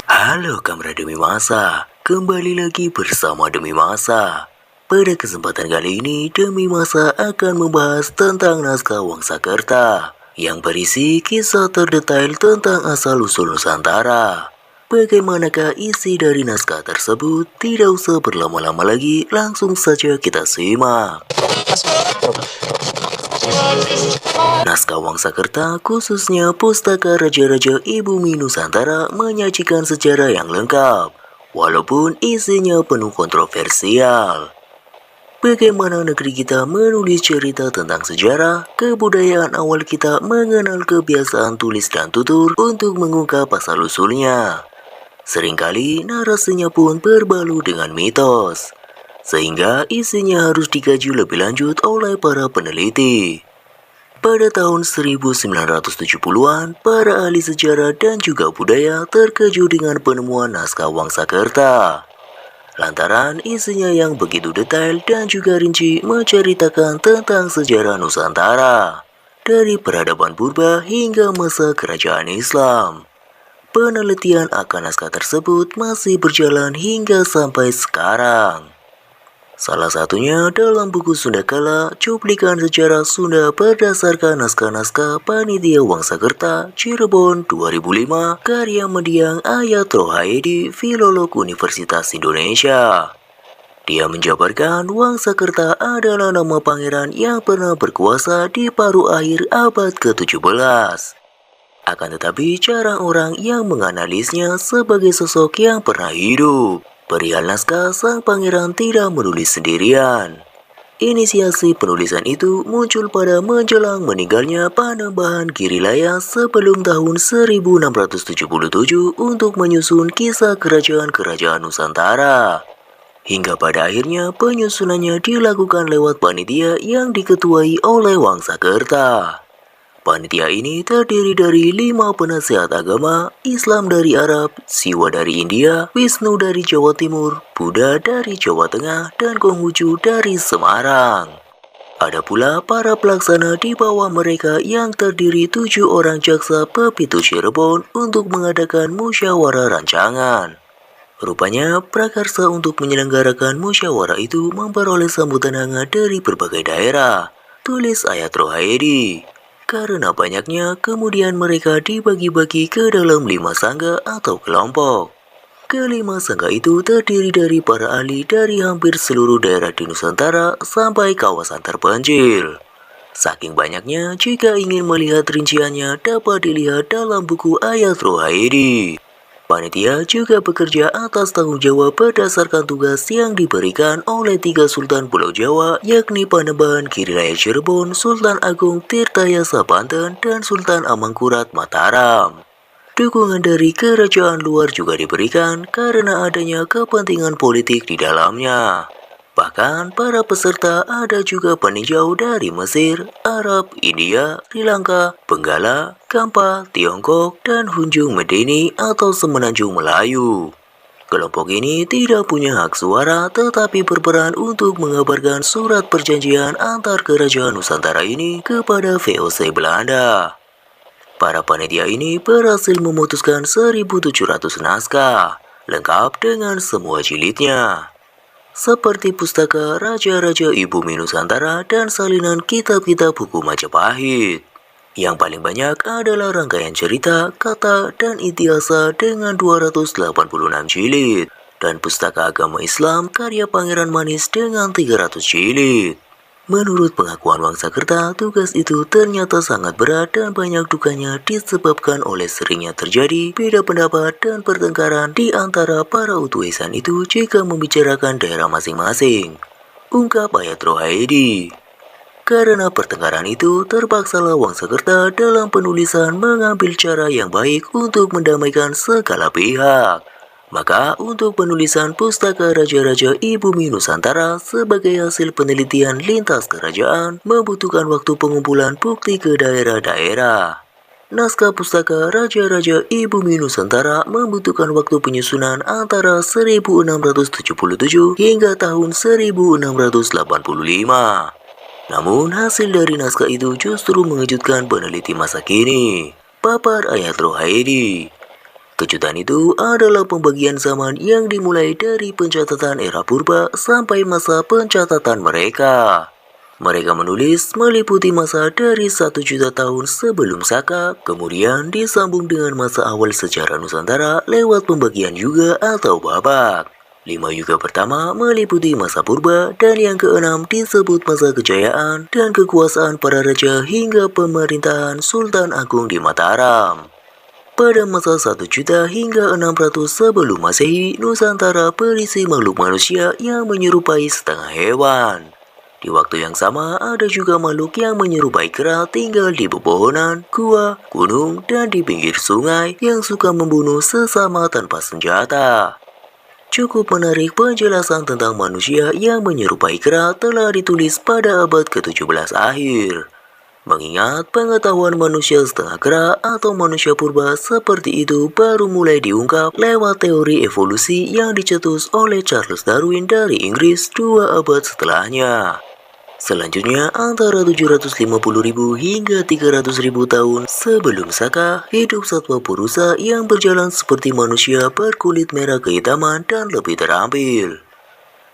Halo Kamera Demi Masa, kembali lagi bersama Demi Masa. Pada kesempatan kali ini, Demi Masa akan membahas tentang naskah Wangsakerta yang berisi kisah terdetail tentang asal-usul Nusantara. Bagaimanakah isi dari naskah tersebut? Tidak usah berlama-lama lagi, langsung saja kita simak. Naskah Wangsakerta, khususnya Pustaka Raja-Raja Ibumi Nusantara, menyajikan sejarah yang lengkap, walaupun isinya penuh kontroversial. Bagaimana negeri kita menulis cerita tentang sejarah, kebudayaan awal kita mengenal kebiasaan tulis dan tutur untuk mengungkap asal-usulnya. Seringkali narasinya pun berbalut dengan mitos, sehingga isinya harus dikaji lebih lanjut oleh para peneliti. Pada tahun 1970-an, para ahli sejarah dan juga budaya terkejut dengan penemuan naskah Wangsakerta. Lantaran isinya yang begitu detail dan juga rinci menceritakan tentang sejarah Nusantara, dari peradaban purba hingga masa kerajaan Islam. Penelitian akan naskah tersebut masih berjalan hingga sampai sekarang. Salah satunya dalam buku Sunda Kala, cuplikan sejarah Sunda berdasarkan naskah-naskah Panitia Wangsakerta, Cirebon 2005, karya mendiang Ayat Rohaidi, filolog Universitas Indonesia. Dia menjabarkan Wangsakerta adalah nama pangeran yang pernah berkuasa di paruh akhir abad ke-17. Akan tetapi jarang orang yang menganalisnya sebagai sosok yang pernah hidup. Perihal naskah, sang pangeran tidak menulis sendirian. Inisiasi penulisan itu muncul pada menjelang meninggalnya Panembahan Girilaya sebelum tahun 1677 untuk menyusun kisah kerajaan-kerajaan Nusantara. Hingga pada akhirnya penyusunannya dilakukan lewat panitia yang diketuai oleh Wangsakerta. Panitia ini terdiri dari 5 penasehat agama, Islam dari Arab, Siwa dari India, Wisnu dari Jawa Timur, Buddha dari Jawa Tengah, dan Konghucu dari Semarang. Ada pula para pelaksana di bawah mereka yang terdiri 7 orang jaksa pepitu Cirebon untuk mengadakan musyawarah rancangan. Rupanya, prakarsa untuk menyelenggarakan musyawarah itu memperoleh sambutan hangat dari berbagai daerah, tulis Ayat Rohaidi. Karena banyaknya, kemudian mereka dibagi-bagi ke dalam 5 sangga atau kelompok. Kelima sangga itu terdiri dari para ahli dari hampir seluruh daerah di Nusantara sampai kawasan terpencil. Saking banyaknya, jika ingin melihat rinciannya dapat dilihat dalam buku Ayat Rohaidi. Panitia juga bekerja atas tanggung jawab berdasarkan tugas yang diberikan oleh 3 Sultan Pulau Jawa, yakni Panembahan Girilaya Cirebon, Sultan Agung Tirtayasa Banten, dan Sultan Amangkurat Mataram. Dukungan dari kerajaan luar juga diberikan karena adanya kepentingan politik di dalamnya. Bahkan para peserta ada juga peninjau dari Mesir, Arab, India, Sri Lanka, Benggala, Kampa, Tiongkok, dan Hunjung Medeni atau Semenanjung Melayu. Kelompok ini tidak punya hak suara tetapi berperan untuk mengabarkan surat perjanjian antar kerajaan Nusantara ini kepada VOC Belanda. Para panitia ini berhasil memutuskan 1.700 naskah, lengkap dengan semua jilidnya, seperti Pustaka Raja-Raja Ibumi Nusantara dan salinan kitab-kitab hukum Majapahit. Yang paling banyak adalah rangkaian cerita, kata, dan itiasa dengan 286 jilid, dan Pustaka Agama Islam karya Pangeran Manis dengan 300 jilid. Menurut pengakuan Wangsakerta, tugas itu ternyata sangat berat dan banyak dukanya disebabkan oleh seringnya terjadi beda pendapat dan pertengkaran di antara para utusan itu jika membicarakan daerah masing-masing, ungkap Ayat Rohaidi. Karena pertengkaran itu, terpaksalah Wangsakerta dalam penulisan mengambil cara yang baik untuk mendamaikan segala pihak. Maka untuk penulisan Pustaka Raja-Raja Ibumi Nusantara sebagai hasil penelitian lintas kerajaan membutuhkan waktu pengumpulan bukti ke daerah-daerah. Naskah Pustaka Raja-Raja Ibumi Nusantara membutuhkan waktu penyusunan antara 1677 hingga tahun 1685. Namun hasil dari naskah itu justru mengejutkan peneliti masa kini. Papar Ayat Rohaidi. Kejutan itu adalah pembagian zaman yang dimulai dari pencatatan era purba sampai masa pencatatan mereka. Mereka menulis meliputi masa dari 1 juta tahun sebelum Saka, kemudian disambung dengan masa awal sejarah Nusantara lewat pembagian yuga atau babak. 5 yuga pertama meliputi masa purba dan yang keenam disebut masa kejayaan dan kekuasaan para raja hingga pemerintahan Sultan Agung di Mataram. Pada masa 1 juta hingga 600 sebelum Masehi, Nusantara berisi makhluk manusia yang menyerupai setengah hewan. Di waktu yang sama, ada juga makhluk yang menyerupai kera tinggal di pepohonan, gua, gunung, dan di pinggir sungai yang suka membunuh sesama tanpa senjata. Cukup menarik penjelasan tentang manusia yang menyerupai kera telah ditulis pada abad ke-17 akhir. Mengingat pengetahuan manusia setengah kera atau manusia purba seperti itu baru mulai diungkap lewat teori evolusi yang dicetus oleh Charles Darwin dari Inggris 2 abad setelahnya. Selanjutnya, antara 750.000 hingga 300.000 tahun sebelum Saka, hidup satwa purusa yang berjalan seperti manusia berkulit merah kehitaman dan lebih terampil.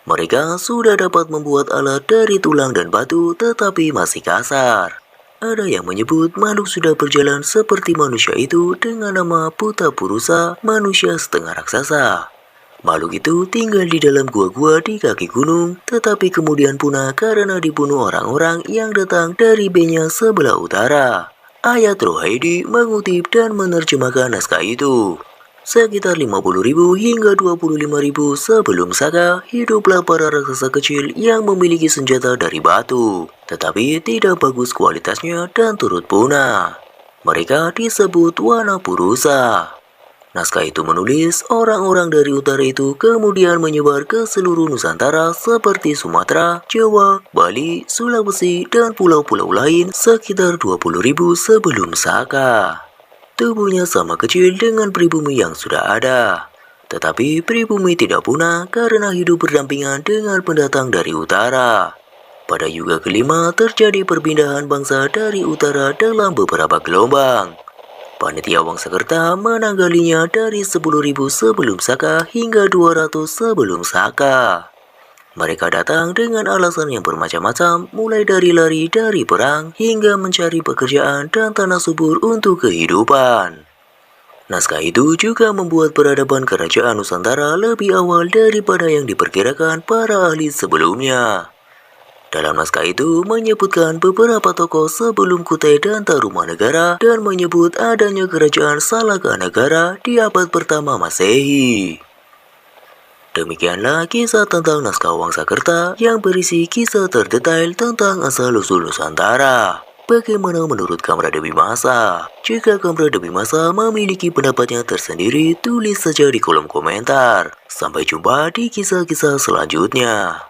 Mereka sudah dapat membuat alat dari tulang dan batu tetapi masih kasar. Ada yang menyebut makhluk sudah berjalan seperti manusia itu dengan nama Buta Purusa, manusia setengah raksasa. Makhluk itu tinggal di dalam gua-gua di kaki gunung, tetapi kemudian punah karena dibunuh orang-orang yang datang dari Benya sebelah utara. Ayat Rohaidi mengutip dan menerjemahkan naskah itu. Sekitar 50.000 hingga 25.000 sebelum Saka, hiduplah para raksasa kecil yang memiliki senjata dari batu, tetapi tidak bagus kualitasnya dan turut punah. Mereka disebut Wana Purusa. Naskah itu menulis orang-orang dari utara itu kemudian menyebar ke seluruh Nusantara seperti Sumatera, Jawa, Bali, Sulawesi, dan pulau-pulau lain sekitar 20.000 sebelum Saka. Tubuhnya sama kecil dengan pribumi yang sudah ada. Tetapi pribumi tidak punah karena hidup berdampingan dengan pendatang dari utara. Pada yuga kelima terjadi perpindahan bangsa dari utara dalam beberapa gelombang. Panitia Wangsakerta menanggalinya dari 10.000 sebelum Saka hingga 200 sebelum Saka. Mereka datang dengan alasan yang bermacam-macam, mulai dari lari dari perang hingga mencari pekerjaan dan tanah subur untuk kehidupan. Naskah itu juga membuat peradaban kerajaan Nusantara lebih awal daripada yang diperkirakan para ahli sebelumnya. Dalam naskah itu menyebutkan beberapa tokoh sebelum Kutai dan Tarumanegara dan menyebut adanya kerajaan Salakanegara di abad pertama Masehi. Demikianlah kisah tentang naskah Wangsakerta yang berisi kisah terdetail tentang asal-usul Nusantara. Bagaimana menurut Kamra Dewi Masa? Jika Kamra Dewi Masa memiliki pendapatnya tersendiri, tulis saja di kolom komentar. Sampai jumpa di kisah-kisah selanjutnya.